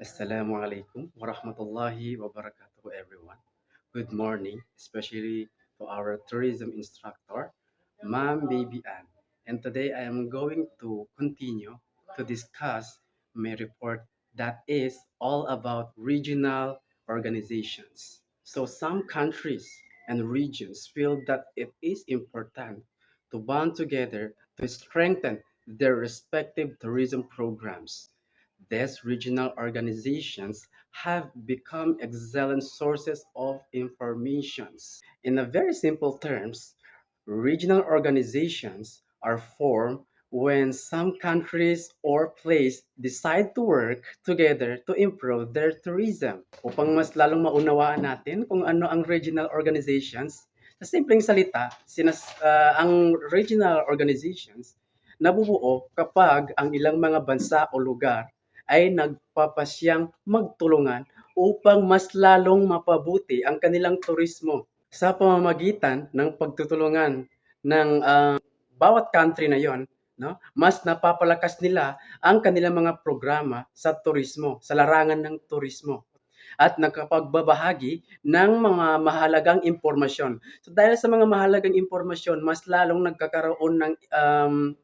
Assalamu alaikum wa rahmatullahi wa barakatuh, everyone. Good morning, especially to our tourism instructor, Ma'am Baby Ann. And today I am going to continue to discuss my report that is all about regional organizations. So some countries and regions feel that it is important to band together to strengthen their respective tourism programs. These regional organizations have become excellent sources of information. In a very simple terms, regional organizations are formed when some countries or place decide to work together to improve their tourism. Upang mas lalong maunawaan natin kung ano ang regional organizations, sa simpleng salita, ang regional organizations nabubuo kapag ang ilang mga bansa o lugar ay nagpapasyang magtulungan upang mas lalong mapabuti ang kanilang turismo sa pamamagitan ng pagtutulungan ng bawat country na yon, no? Mas napapalakas nila ang kanilang mga programa sa turismo, sa larangan ng turismo at nakapagbabahagi ng mga mahalagang impormasyon. So dahil sa mga mahalagang impormasyon, mas lalong nagkakaroon ng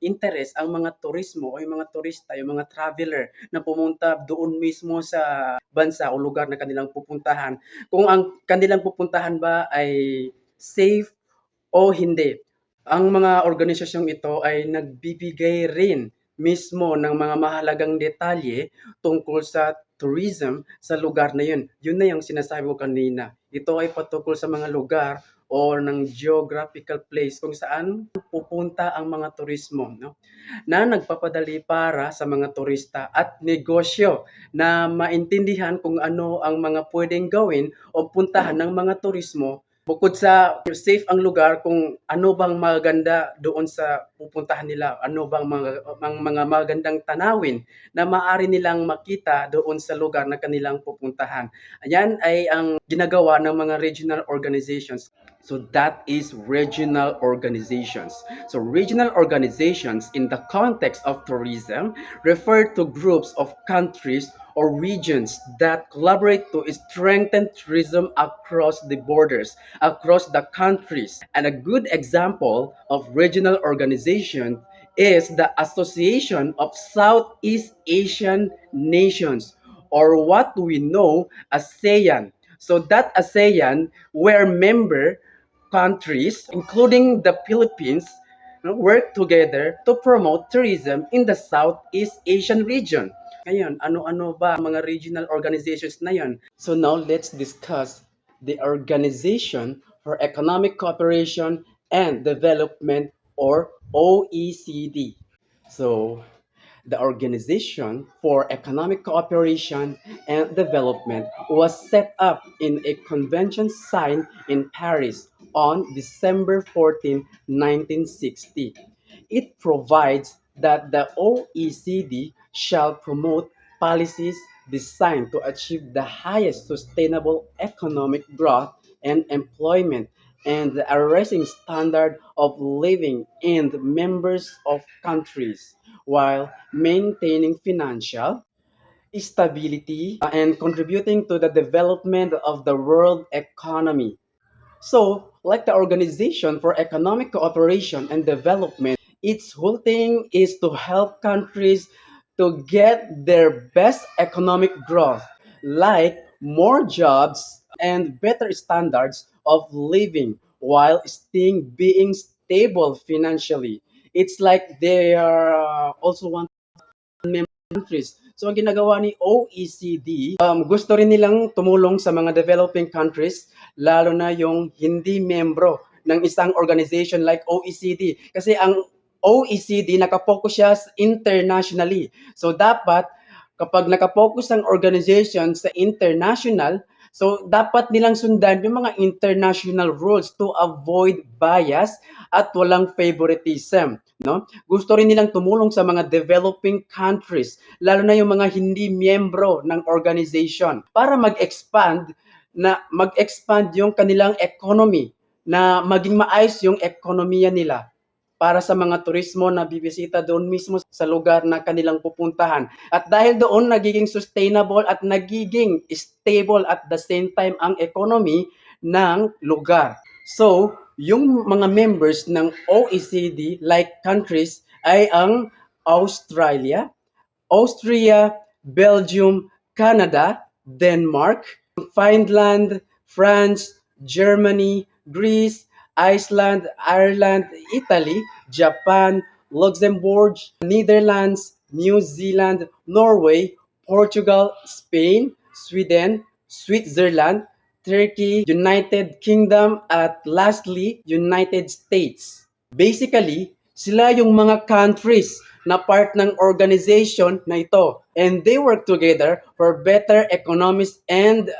interest ang mga turismo o yung mga turista, yung mga traveler na pumunta doon mismo sa bansa o lugar na kanilang pupuntahan. Kung ang kanilang pupuntahan ba ay safe o hindi. Ang mga organisasyong ito ay nagbibigay rin mismo ng mga mahalagang detalye tungkol sa tourism sa lugar na yun. Yun na yung sinasabi ko kanina. Ito ay patungkol sa mga lugar o ng geographical place kung saan pupunta ang mga turismo, no? Na nagpapadali para sa mga turista at negosyo na maintindihan kung ano ang mga pwedeng gawin o puntahan ng mga turismo. Bukod sa safe ang lugar, kung ano bang maganda doon sa pupuntahan nila, ano bang mga magandang tanawin na maaari nilang makita doon sa lugar na kanilang pupuntahan. Ayan ay ang ginagawa ng mga regional organizations. So that is regional organizations. So regional organizations in the context of tourism refer to groups of countries or regions that collaborate to strengthen tourism across the borders, across the countries. And a good example of regional organization is the Association of Southeast Asian Nations, or what we know as ASEAN. So that ASEAN were member countries, including the Philippines, work together to promote tourism in the Southeast Asian region. Ngayon, ano-ano ba ang mga regional organizations na yon? So now let's discuss the Organization for Economic Cooperation and Development, or OECD. So the Organization for Economic Cooperation and Development was set up in a convention signed in Paris on December 14, 1960. It provides that the OECD shall promote policies designed to achieve the highest sustainable economic growth and employment and the rising standard of living in the members of countries, while maintaining financial stability and contributing to the development of the world economy. So, like the Organization for Economic Cooperation and Development, its whole thing is to help countries to get their best economic growth, like more jobs and better standards of living while staying being stable financially. It's like they are also one countries. So ang ginagawa ni OECD, gusto rin nilang tumulong sa mga developing countries, lalo na yung hindi membro ng isang organization like OECD. Kasi ang OECD nakapokus siya internationally. So dapat kapag nakapokus ang organization sa international, so dapat nilang sundan yung mga international rules to avoid bias at walang favoritism, no? Gusto rin nilang tumulong sa mga developing countries, lalo na yung mga hindi miyembro ng organization para mag-expand yung kanilang economy, na maging maayos yung ekonomiya nila. para sa mga turismo na bibisita doon mismo sa lugar na kanilang pupuntahan. At dahil doon nagiging sustainable at nagiging stable at the same time ang economy ng lugar. So, yung mga members ng OECD like countries ay ang Australia, Austria, Belgium, Canada, Denmark, Finland, France, Germany, Greece, Iceland, Ireland, Italy, Japan, Luxembourg, Netherlands, New Zealand, Norway, Portugal, Spain, Sweden, Switzerland, Turkey, United Kingdom, at lastly, United States. Basically, sila yung mga countries na part ng organization na ito. And they work together for better economics and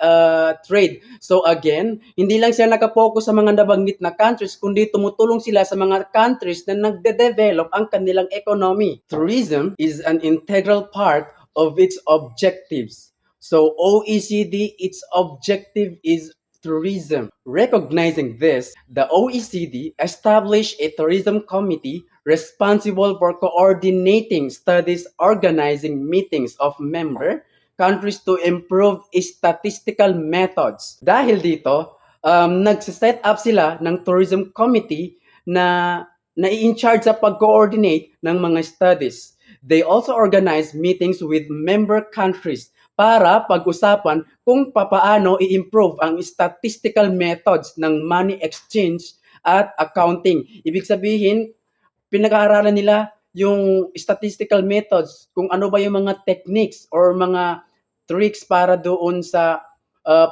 trade. So again, hindi lang sila nakapokus sa mga nabanggit na countries, kundi tumutulong sila sa mga countries na nagde-develop ang kanilang economy. Tourism is an integral part of its objectives. So OECD, its objective is tourism. Recognizing this, the OECD established a tourism committee responsible for coordinating studies, organizing meetings of member countries to improve statistical methods. Dahil dito, nagsiset up sila ng tourism committee na na-in-charge sa pag-coordinate ng mga studies. They also organize meetings with member countries para pag-usapan kung papaano i-improve ang statistical methods ng money exchange at accounting. Ibig sabihin, pinag-aaralan nila yung statistical methods, kung ano ba yung mga techniques or mga tricks para doon sa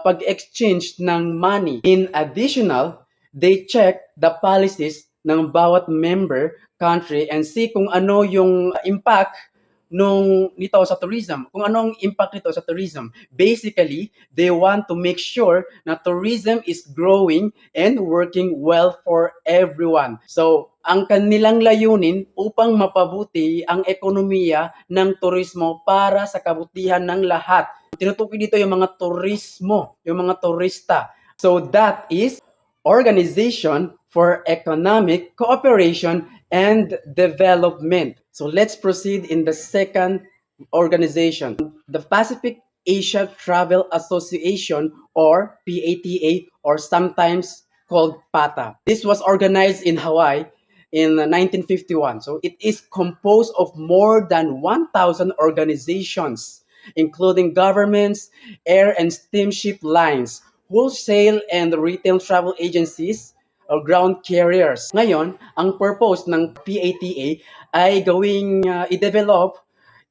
pag-exchange ng money. In additional, they check the policies ng bawat member country and see kung ano yung impact nito sa tourism, kung anong impact nito sa tourism. Basically, they want to make sure na tourism is growing and working well for everyone. So, ang kanilang layunin upang mapabuti ang ekonomiya ng turismo para sa kabutihan ng lahat. Tinutukoy dito yung mga turismo, yung mga turista. So, that is Organization for Economic Cooperation and Development. So let's proceed in the second organization, the Pacific Asia Travel Association, or PATA, or sometimes called PATA. This was organized in Hawaii in 1951. So it is composed of more than 1,000 organizations, including governments, air and steamship lines, wholesale and retail travel agencies, or ground carriers. Ngayon, ang purpose ng PATA ay gawing i-develop,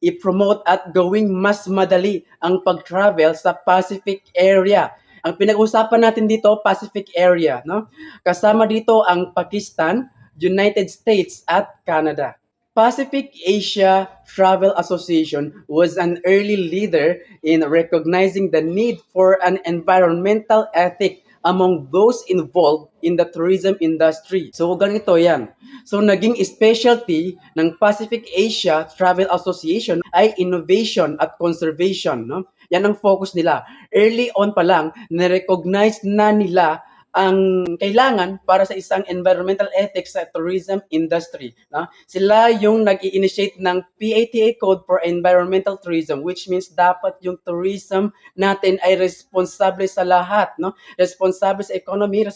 i-promote at gawing mas madali ang pag-travel sa Pacific area. Ang pinag-usapan natin dito, Pacific area, no? Kasama dito ang Pakistan, United States at Canada. Pacific Asia Travel Association was an early leader in recognizing the need for an environmental ethic among those involved in the tourism industry. So ganito yan. So naging specialty ng Pacific Asia Travel Association ay innovation at conservation. No? Yan ang focus nila. Early on pa lang, na-recognize na nila ang kailangan para sa isang environmental ethics sa tourism industry. No? Sila yung nag-i-initiate ng PATA Code for Environmental Tourism, which means dapat yung tourism natin ay responsable sa lahat. No? Responsable sa economy,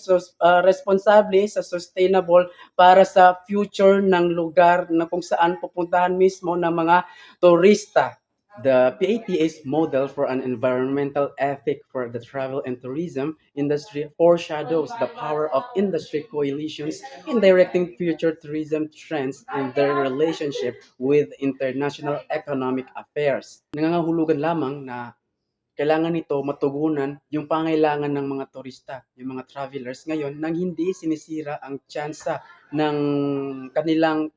responsable sa sustainable para sa future ng lugar na kung saan pupuntahan mismo ng mga turista. The PATA's model for an environmental ethic for the travel and tourism industry foreshadows the power of industry coalitions in directing future tourism trends and their relationship with international economic affairs. Nangangahulugan lamang na kailangan nito matugunan yung pangailangan ng mga turista, yung mga travelers ngayon nang hindi sinisira ang tsansa ng kanilang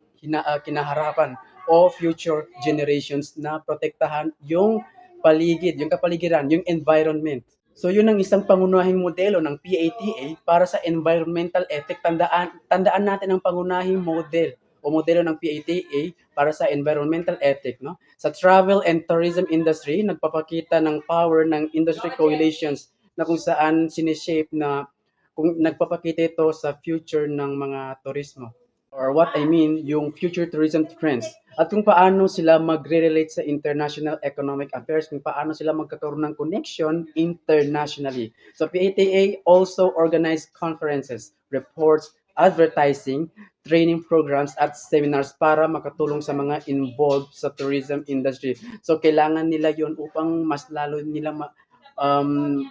kinaharapan o future generations na protektahan yung paligid, yung kapaligiran, yung environment. So yun ang isang pangunahing modelo ng PATA para sa environmental ethic. Tandaan natin ang pangunahing model o modelo ng PATA para sa environmental ethic. No? Sa travel and tourism industry, nagpapakita ng power ng industry coalitions na kung saan sineshape na kung nagpapakita ito sa future ng mga turismo. or what I mean, yung future tourism trends at kung paano sila magre-relate sa international economic affairs, kung paano sila magkakaroon ng connection internationally. So PATA also organized conferences, reports, advertising, training programs at seminars para makatulong sa mga involved sa tourism industry. So kailangan nila yon upang mas lalo nila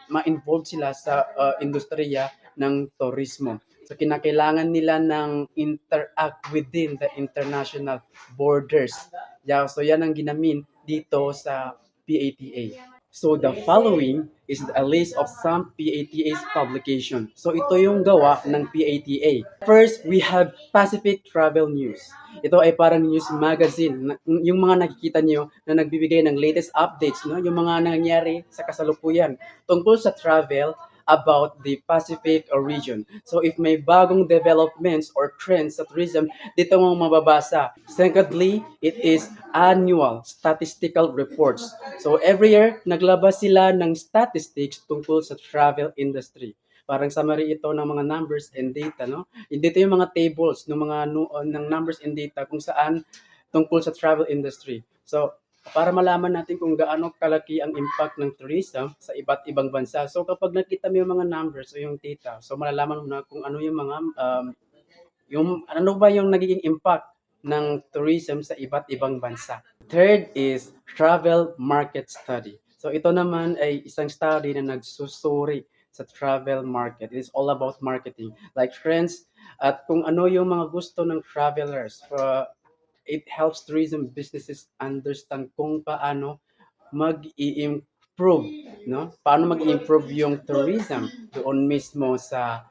ma-involve sila sa industriya ng turismo. So kinakailangan nila ng interact within the international borders. Yeah, so yan ang ginamin dito sa PATA. So the following is a list of some PATA's publication. So ito yung gawa ng PATA. First, we have Pacific Travel News. Ito ay parang news magazine. Yung mga nakikita niyo na nagbibigay ng latest updates, no? Yung mga nangyayari sa kasalukuyan tungkol sa travel about the Pacific region. So if may bagong developments or trends sa tourism, dito mo mababasa. Secondly, it is annual statistical reports. So every year, naglabas sila ng statistics tungkol sa travel industry. Parang summary ito ng mga numbers and data, no? Dito yung mga tables ng mga ng numbers and data kung saan tungkol sa travel industry. So, para malaman natin kung gaano kalaki ang impact ng tourism sa iba't ibang bansa. So, kapag nakita mo yung mga numbers o yung data, so malalaman mo na kung ano yung mga yung ano ba yung nagiging impact ng tourism sa iba't ibang bansa. Third is travel market study. So ito naman ay isang study na nagsusuri sa travel market. It is all about marketing, like trends at kung ano yung mga gusto ng travelers. It helps tourism businesses understand kung paano mag-i-improve, no? Paano mag-i-improve yung tourism doon mismo sa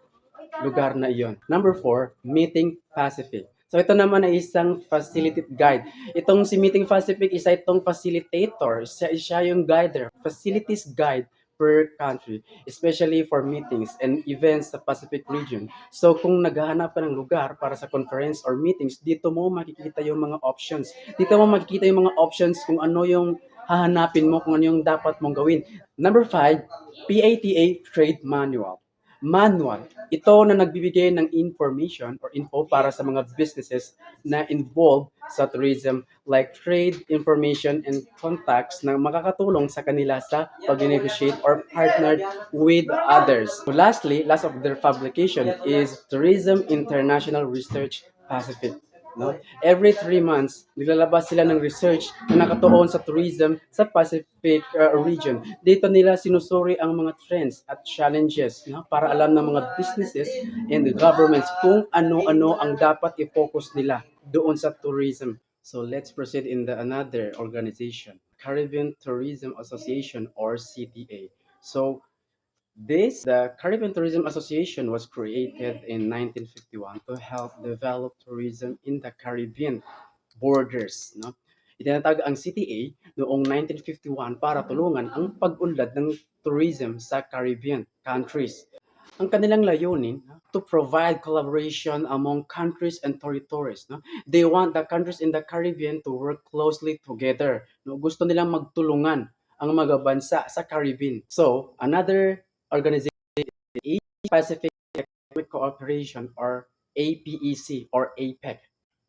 lugar na iyon. Number four, Meeting Pacific. So ito naman ay isang facility guide. Itong si Meeting Pacific, isa itong facilitator. Siya yung guider, facilities guide per country, especially for meetings and events sa Pacific region. So kung naghahanap ka ng lugar para sa conference or meetings, dito mo makikita yung mga options. Dito mo makikita yung mga options kung ano yung hahanapin mo, kung ano yung dapat mong gawin. Number five, PATA Trade Manual. Manual. Ito na nagbibigay ng information or info para sa mga businesses na involved sa tourism like trade information and contacts na makakatulong sa kanila sa pag-negotiate or partnered with others. So lastly, last of their publication is Tourism International Research Pacific. No? Every 3 months, nilalabas sila ng research na nakatuon sa tourism sa Pacific region. Dito nila sinusuri ang mga trends at challenges, no? Para alam ng mga businesses and the governments kung ano-ano ang dapat i-focus nila doon sa tourism. So let's proceed in the another organization, Caribbean Tourism Association or CTA. So the Caribbean Tourism Association was created in 1951 to help develop tourism in the Caribbean borders. No? Itinatag ang CTA noong 1951 para tulungan ang pag-unlad ng tourism sa Caribbean countries. Ang kanilang layunin to provide collaboration among countries and territories. No? They want the countries in the Caribbean to work closely together. No? Gusto nilang magtulungan ang mga bansa sa Caribbean. So, another organization, Pacific Economic Cooperation or APEC or APEC.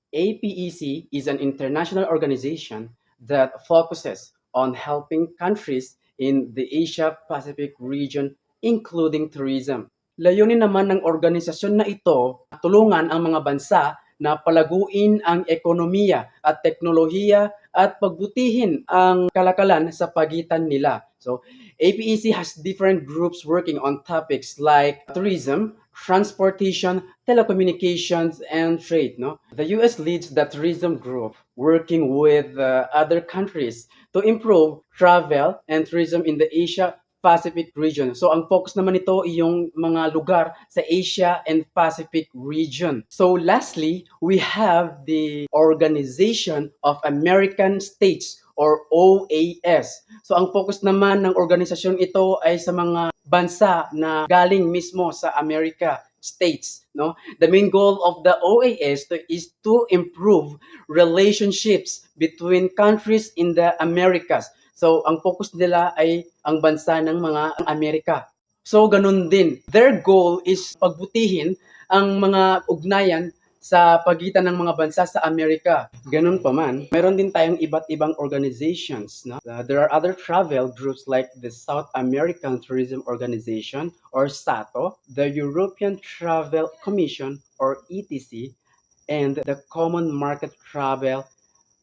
APEC is an international organization that focuses on helping countries in the Asia-Pacific region, including tourism. Layunin naman ng organisasyon na ito, tulungan ang mga bansa na palaguin ang ekonomiya at teknolohiya at pagbutihin ang kalakalan sa pagitan nila. So, APEC has different groups working on topics like tourism, transportation, telecommunications, and trade. No? The US leads the tourism group, working with other countries to improve travel and tourism in the Asia Pacific region. So ang focus naman nito ay yung mga lugar sa Asia and Pacific region. So lastly, we have the Organization of American States or OAS. So ang focus naman ng organisasyon ito ay sa mga bansa na galing mismo sa America states, no? The main goal of the OAS is to improve relationships between countries in the Americas. So ang focus nila ay ang bansa ng mga Amerika. So ganun din. Their goal is pagbutihin ang mga ugnayan sa pagitan ng mga bansa sa Amerika. Ganun pa man, meron din tayong iba't ibang organizations. No? There are other travel groups like the South American Tourism Organization or SATO, the European Travel Commission or ETC, and the Common Market Travel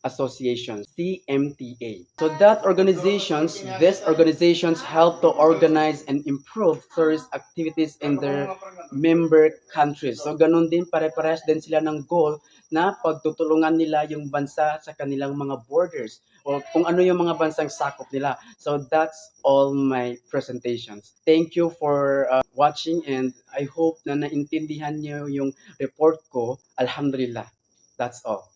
Association, CMTA. So these organizations help to organize and improve tourist activities in their member countries. So ganun din, pare-parehas din sila ng goal na pagtutulungan nila yung bansa sa kanilang mga borders o kung ano yung mga bansang sakop nila. So that's all my presentations. Thank you for watching and I hope na naintindihan niyo yung report ko. Alhamdulillah. That's all.